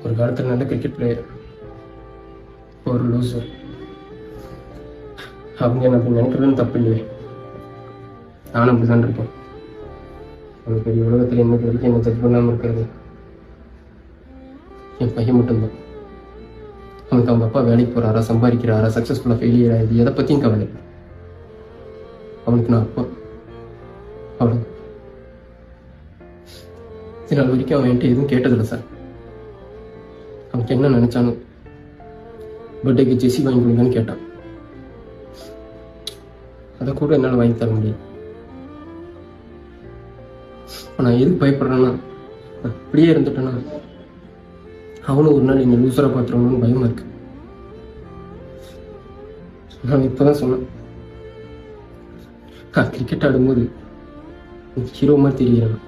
ஒரு காலத்தில் நல்ல கிரிக்கெட் பிளேயர், ஒரு லூசர். அவங்க என்ன அப்படி நினைக்கிறதுன்னு தப்பு இல்லையே, நானும் அப்படிதான் இருக்கேன். அந்த பெரிய உலகத்தில் இன்னைக்கு வரைக்கும் என்ன ஜட்ஜ் பண்ணாமல் இருக்கிறது என் பையன் மட்டும்தான். அவனுக்கு அவங்க அப்பா வேலைக்கு போகிறாரா, சம்பாதிக்கிறாரா, சக்ஸஸ்ஃபுல்லாக ஃபெயிலியர் ஆகிடுது, எதை பற்றியும் கவலை. அவனுக்கு நான் அப்பா, அவ்வளோ. இதனால் வரைக்கும் அவன் என்கிட்ட எதுவும் கேட்டதில்லை சார். அவனுக்கு என்ன நினைச்சானு பர்த்டேக்கு ஜெர்சி வாங்கி கொடுங்கன்னு கேட்டான். அதை கூட என்னால் வாங்கி தர முடியும். நான் எதுக்கு பயப்படுறேன்னா, அப்படியே இருந்துட்டேன்னா அவனும் ஒரு நாள் என்னை லூசராக பார்த்துருவானு பயமா இருக்கு. நான் இப்போதான் சொன்னேன், நான் கிரிக்கெட் ஆடும்போது ஹீரோ மாதிரி தெரிகிறேன்.